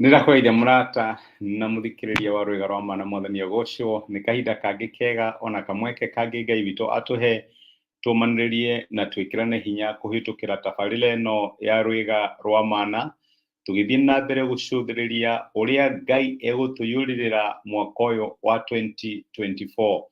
Nĩndakũgeithia mũrata na mũthikĩrĩria wa rwĩga rwa mana mwathani agocwo nĩ kahinda kangĩ kega ona kamweke kangĩ Ngai witũ atũhe tũmanĩrĩrie na twĩkĩrane hinya kũhĩtũkĩra tabarĩra ĩno ya rwĩga rwa mana tũgĩthiĩ na mbere gũcũthĩrĩria ũrĩa Ngai egũtũiyũrĩrĩra mwaka ũyũ wa 2024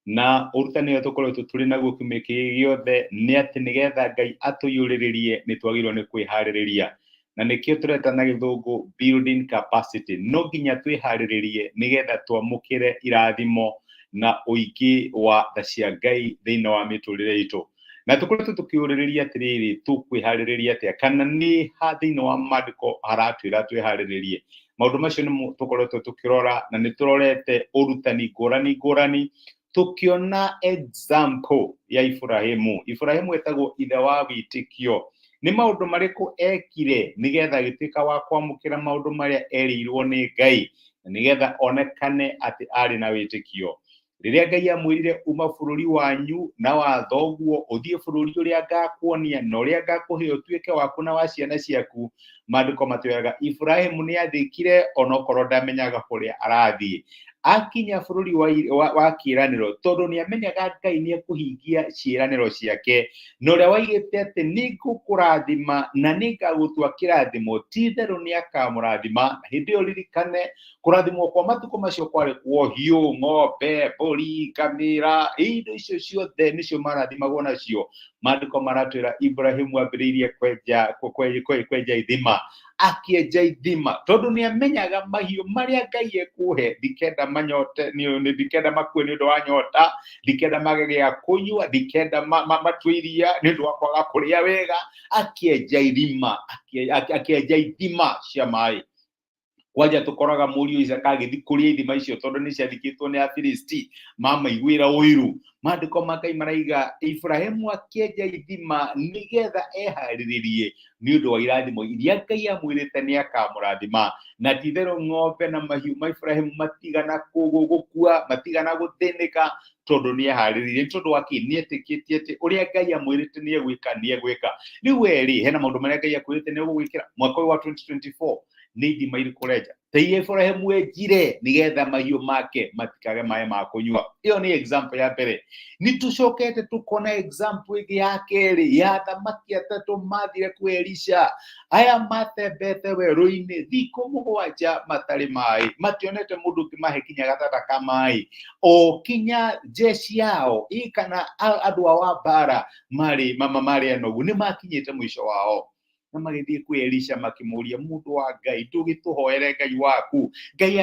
na ũrutani ũyũ tũkoretwo tũrĩ naguo kiumia gĩkĩ gĩothe nĩ atĩ nĩgetha Ngai atũiyũrĩrĩrie nĩ twagĩrĩirwo nĩ kwĩharĩrĩria na nĩkĩo tũreta na gĩthũngũ building capacity. No nginya twĩharĩrĩrie nĩgetha twamũkĩre irathimo na ũingĩ wa tha cia Ngai thĩinĩ wa mĩtũrĩre itũ. Na tũkoretwo tũkĩũrĩrĩria atĩrĩrĩ, tũkwĩharĩrĩria atĩa kana nĩ ha thĩinĩ wa maandĩko aratwĩra twĩharĩrĩrie. Maũndũ macio nĩ tũkoretwo tũkĩrora na nĩ tũrorete ũrutani ngũrani tũkĩona example ya Ibrahimu. Ibrahimu etagwo ithe wa wĩtĩkio. Nĩ maũndũ marĩkũ ekire nĩgetha agĩtuĩka wa kwamũkĩra maũndũ marĩa erĩirwo nĩ Ngai na nĩgetha onekane atĩ arĩ na wĩtĩkio. Rĩrĩa Ngai amwĩrire uma bũrũri wanyu na wa thoguo ũthiĩ bũrũri ũrĩa ngakuonia na ũrĩa ngakũhe ũtuĩke waku na wa ciana ciaku, maandĩko matwĩraga Ibrahimu nĩ athĩkire onokorwo ndamenyaga kũrĩa arathiĩ. Akinya bũrũri wa kĩĩranĩro tondũ nĩ amenyaga Ngai nĩ ekũhingia ciĩranĩro ciake, na ũrĩa waigĩte atĩ nĩ ngũkũrathima na nĩ ngagũtua kĩrathimo, ti-itherũ nĩ akamũrathima. Na hĩndĩ ĩyo ririkane kũrathimwo kwa matukũ macio kwarĩ kwa hiũ, ng'ombe, mbũri, ngamĩra, indo icio ciothe nĩcio marathimagwo nacio. Maandĩko maratwĩra Ibrahimu ambĩrĩirie kwenja ithima, akĩenja ithima tondũ nĩ amenyaga mahiũ marĩa Ngai ekũhe ndikenda manyote, ndikenda makue nĩ ũndũ wa nyota, ndikenda mage gĩa kũnyua, ndikenda matue iria nĩ ũndũ wa kwaga kũrĩa wega. Akĩenja ithima cia maĩ. Kwanja tũkoraga mũriũ Isaka agĩthiĩ kũrĩa ithima icio tondũ nĩ ciathikĩtwo nĩ Afilisti mamaiguĩra ũiru. Maandĩko ma Ngai maraiga Ibrahimu akĩenja ithima nĩgetha eharĩrĩrie nĩ ũndũ wa irathimo iria Ngai amwĩrĩte nĩ akamũrathima. Na ti-itherũ ng'ombe na mahiũ ma Ibrahimu matigana gũkua, matigana gũthĩnĩka tondũ nĩ eharĩrĩirie. Nĩ tondũ wa kĩ? Nĩ etĩkĩtie atĩ ũrĩa Ngai amwĩrĩte nĩ egwĩka. Rĩu rĩ, hena maũndũ marĩa Ngai akwĩrĩte nĩ egũgwĩkĩra mwaka ũyũ wa 2024. Nĩ ithima irĩkũ ũrenja? Ta iria Ibrahimu enjire nĩgetha mahiũ make matikage maĩ ma kũnyua. Ĩyo nĩ example ya mbere. Nĩ tũcokete tũkona example ĩngĩ ya kerĩ ya thamaki atatũ mathire kwĩ Elisha. Aya matembete werũ-inĩ thikũ mũgwanja matarĩ maĩ, mationete mũndũ ũngĩmahe kinya gatata ka maĩ. O kinya jeshi yao kana andũ ao a mbara marĩ anogu nĩ makinyĩte mũico wao. Na magĩthiĩ kwĩ Elisha makĩmũria, mũndũ wa Ngai tũgĩtũhoere Ngai waku, Ngai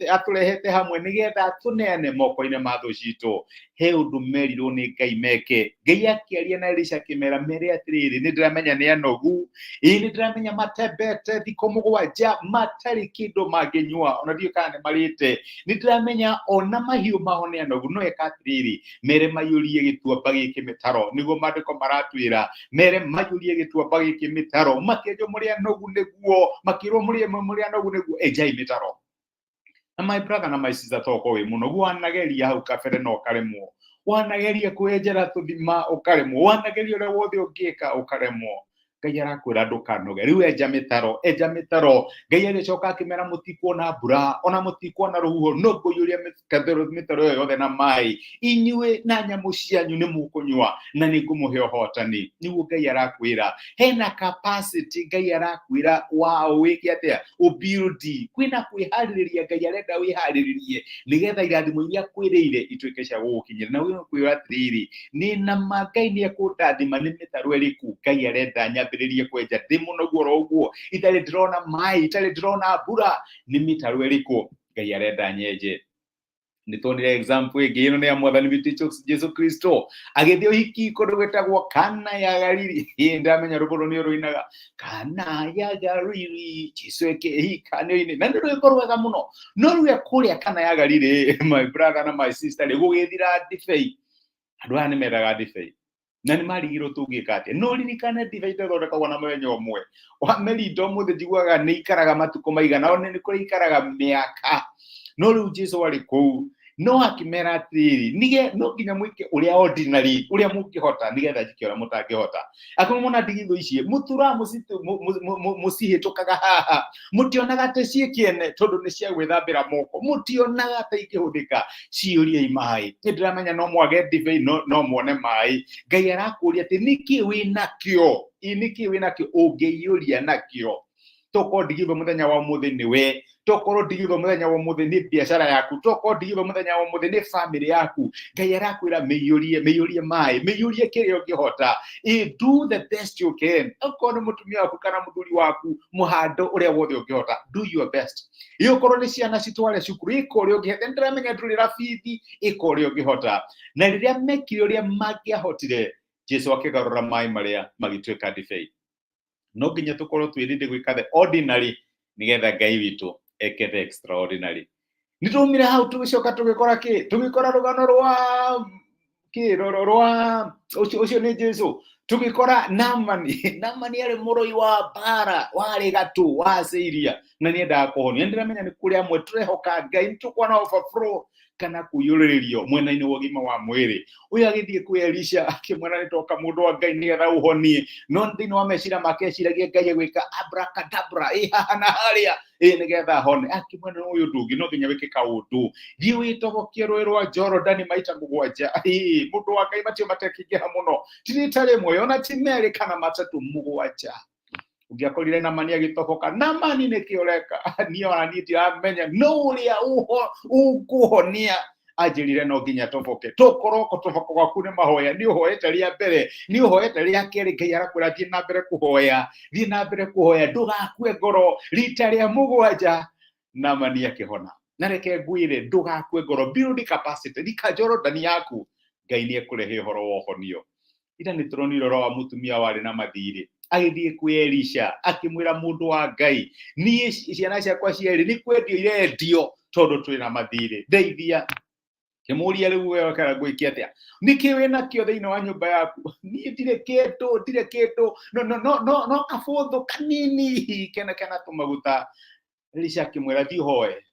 atũrehete hamwe nĩgetha atũneane moko-inĩ ma thũ citũ. He ũndũ merirwo nĩ Ngai meke. Ngai akĩaria na Elisha akĩmera mere atĩrĩrĩ, nĩ ndĩramenya nĩ anogu, nĩ ndĩramenya matembete thikũ mũgwanja matarĩ kĩndũ mangĩnyua, ona ndiũĩ kana nĩ marĩte, nĩ ndĩramenya ona mahiũ mao nĩ anogu, no eka atĩrĩrĩ, mere maiyũrie gĩtuamba gĩkĩ mĩtaro. Nĩguo maandĩko maratwĩra mere maiyũrie gĩtuamba gĩkĩ mĩtaro, makĩenjwo mũrĩ anogu nĩguo, makĩrwo mũrĩ anogu nĩguo enjai mĩtaro. Na my brother na my sister toko wĩ mũnogu wanageria hau kabere no karemwo, wanageria kwĩenjera tũthima ũkaremwo, wanageria ũrĩa wothe ũngĩka ũkaremwo. Ngai arakwĩra ndũkanoge, rĩu enja mĩtaro. Ngai agĩcoka akĩmera mũtikuona mbura ona mũtikuona rũhuho, no ngũiyũria mĩtaro ĩyo yothe na maĩ, inyuĩ na nyamũ cianyu nĩ mũkũnyua na nĩ ngũmũhe ũhotani. Nĩguo Ngai arakwĩra hena capacity Ngai arakwĩra wĩke atĩa, ũbuild. Kwĩna kwĩharĩrĩria Ngai arenda wĩharĩrĩrie nĩgetha irathimo iria akwĩrĩire ituĩke cia gũgũkinyĩra. Na wĩra kwĩra atĩrĩrĩ, nĩ nama Ngai nĩ ekũndathima nĩ mĩtaro ĩrĩkũ Ngai arenda nyambĩrĩrie kwenja ndĩ mũnogu oro ũguo, itarĩ ndĩrona maĩ, itarĩ ndĩrona mbura, nĩ mĩtaro ĩrĩkũ Ngai arenda nyenje. Nĩ tuonire example ĩngĩ, ĩno nĩ ya mwathani witũ Jesu Kristo agĩthiĩ ũhiki kũndũ gwĩtagwo Kana ya Galili. Ndamenya rũgũrũ nĩ rũinaga Kana ya Galili Jesu akĩhika nĩ-inĩ, na nĩ rwĩmbo rwega mũno. No rĩu kũrĩa Kana ya Galili, my brother na my sister, gũgĩthira ndibei. Andũ aya nĩ mendaga ndibei na nĩ marigirwo tũngĩka atĩa. No ririkane ndibei ndĩthondekagwo na mũthenya ũmwe. Wamĩrinda ũmũthĩ njiguaga nĩ ikaraga matukũ maigana, ona nĩ kũrĩ ikaraga mĩaka. No rĩu Jesu arĩ kũu no akimera atiri nige no kinya mwike uria ordinary uria mungihota nigetha jikiora mutangihota akamona ndigitho ici mutura musihitukaga haha mutionaga te ciekiene tondu ni cia gwithambira moko mutionaga te ikihudika ciuria imai ndiramenya no mwage divei no muone mai Ngai arakuria ati niki winakio ungiyuria nakio toko ndigitho muthenya wa muthi ni we toko ndigitho muthenya wa muthi ni biashara yaku toko ndigitho muthenya wa muthi ni family yaku Ngai arakwira miyurie mai miyurie kirio ngihota do the best you can akoro mutumia waku kana muthuri waku muhando uria wothe ungihota do your best ikoro ni ciana citware cukuru ikore ungihota ndiramenya ndurira fithi ikore ungihota na riria mekire uria mangiahotire Jesu akigarura mai maria magitweka divei no nginya tukorwo twirinde gwika the ordinary nigetha Ngai witu eke the extraordinary nitumire hau tugicoka tugikora ki tugikora rugano rwa ki rwa ucio ni Jesu tugikora namani ari muroi wa bara wari gatu wa Syria na ni enda kuhonia ndiramenya ni kuria amwe turehoka Ngai tukwana overflow kana kuyũrĩrĩrio mwena-inĩ wa ũgima wa mwĩrĩ uyu agithie kwi Elisha akimwera nitoka mundu wa Ngai nigetha uhonie no thĩinĩ wa meciria make eciragia Ngai gwika abracadabra haha na haria nigetha hone akimwera uyu ndungi no nginya wike kaundu thii witobokie rũĩ rwa Jorodani maita 7 mundu wa Ngai matio matekingĩha muno tirita rimwe ona ti merĩ kana matatu 7 ungiakorire Namani agitoboka Namani nikioreka niona ndiramenya no uria ukuhonia ajirire no nginya toboke tokoroko toboko gwaku ni mahoya ni uhoete ria mbere ni uhoete ria keri Ngai arakwira thii na mbere kuhoya ndugakue ngoro rita ria 7 Namani akihona na reke ngwire ndugakue ngoro build capacity rika Jorodani yaku Ngai ni ekurehe horo wohonio ira ni turonire ro wa mutumia wari na mathiri agithie kwi Elisha akimwira mundu wa Ngai ni ciana ciakwa cieri ni kwendio irendio tondu twina mathiri ndeithia kimuria riu wewe kana gwikia atia niki wina kio thiini wa nyumba yaku ni ndire kindu no kabuthu kanini kana tumaguta Elisha akimwira thi hoe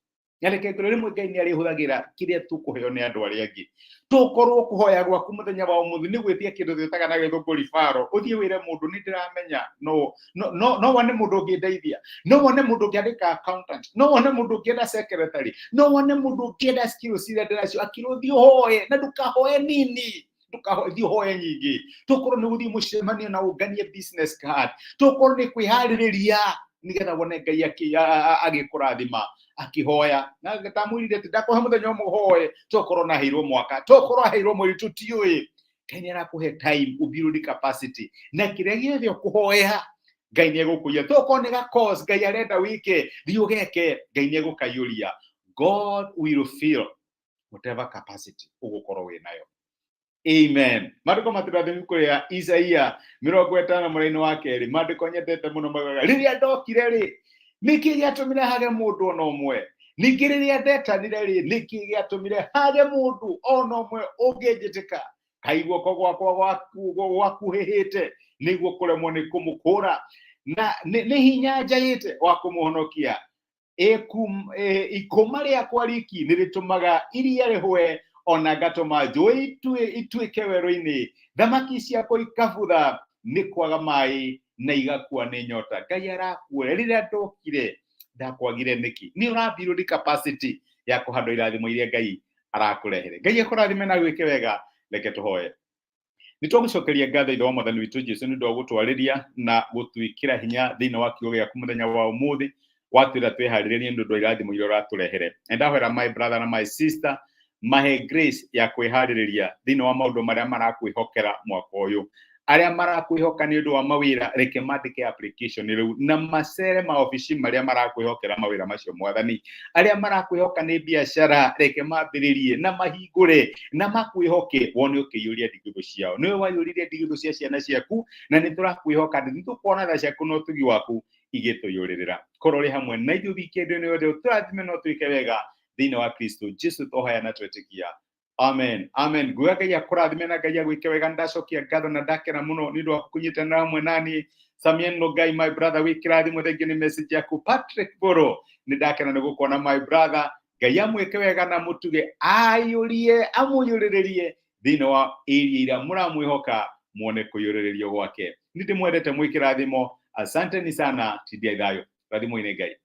nyareke ngoro rimwe Ngai ni arihuthagira kiria tukuheo ni andu aria angi tukorwo kuhoya gwaku muthenya wa umuthi ni gwitia kindu thitaga na githunguri faro uthie wire mundu ni ndiramenya no wane mundu ngindeithia no wane mundu ngiandika accountant no wane mundu ngienda secretary no wane mundu ngienda skills ira ndiracio akiruthi hoye na ndukahoye nini ndukahoye hoye nyingi tukorwo ni guthie mucemanio na unganie business card tukorwo ni kwihaririria nigetha wone Ngai agikurathima akihoya na gatamwirire ati ndakuhe muthenya umuhoye tokorwo na heirwo mwaka tokorwo heirwo mweri tutiui Ngai ni arakuhe time ubuild capacity na kiria giothe ukuhoya Ngai ni egukuia tokorwo ni ga cause Ngai arenda wike thiugeke Ngai ni egukayuria God will fill whatever capacity ugukorwo winayo. Amen. Maandiko matirathimi kuria Isaia 50 mũraini wa kerĩ maandiko nyendete muno magaga riria ndokire ri niki giatumire hage mundu ona umwe niki riria ndetanire ri niki giatumire hage mundu ona umwe ungijitika kaigwo ko gwakwa gwakuhihite niguo kuremwo ni kumukura na ni hinya njagite wa kumuhonokia ikuma riakwa riki niritumaga iria rihwe ona gatoma njũĩ ituĩke werũ-inĩ thamaki ciakwa ikabutha nĩ kwaga maĩ na igakua nĩ nyota. Ngai arakuoya rĩrĩa ndokire ndakwagire nĩkĩ nĩ ũrabuild capacity ya kũhandwo irathimo iria Ngai arakũrehere. Ngai akũrathime na gwĩke wega. Reke tũhoye. Nĩtwagũcokeria ngatho ithe wa Mwathani witũ Jesũ nĩ ũndũ wa gũtwarĩria na gũtwĩkĩra hinya thĩinĩ wa kiugo gĩaku mũthenya wa ũmũthĩ watwĩra twĩharĩrĩrie nĩ ũndũ wa irathimo iria ũratũrehere. Ndahoera my brother na my sister mahe grace ya kwĩharĩrĩria thĩinĩ wa maũndũ marĩa marakwĩhokera mwaka ũyũ. Arĩa marakwĩhoka nĩ ũndũ wa mawĩra reke mandĩke application rĩu na macere maobici marĩa marakwĩhokera mawĩra macio Mwathani. Arĩa marakwĩhoka nĩ biacara reke mambĩrĩrie na mahingũre na makwĩhoke wone ũkĩiyũria ndigithũ ciao. Nĩwe waiyũririe ndigithũ cia ciana ciaku na nĩ tũrakwĩhoka atĩ nĩtũkuona tha ciaku na ũtugi waku igĩtũiyũrĩrĩra. Korwo ũrĩ hamwe na ithuĩ wikendi-inĩ yothe tũrathime no twĩke wega thĩinĩ wa Kristo Jesũ tũhoya na twĩtĩkia. Amen. Amen. Nguya Ngai akũrathime na Ngai agwĩke wega. Ndacokia ngatho na ndakena mũno nĩ ũndũ wa kũnyitanĩra hamwe nani. Samien Ngai my brother wĩkĩrathimo thengi nĩ message yaku. Patrick Boro nĩ ndakena nĩ gũkuona my brother. Ngai amwĩke wega na mũtuge ayũrie amũiyũrĩrĩrie thĩinĩ wa area iria mũramwĩhoka muone kũiyũrĩrĩrio gwake. Nĩ ndĩmwendete mwĩkĩrathimo. Asanteni sana, tindia ithayo. Rathimo-inĩ Ngai.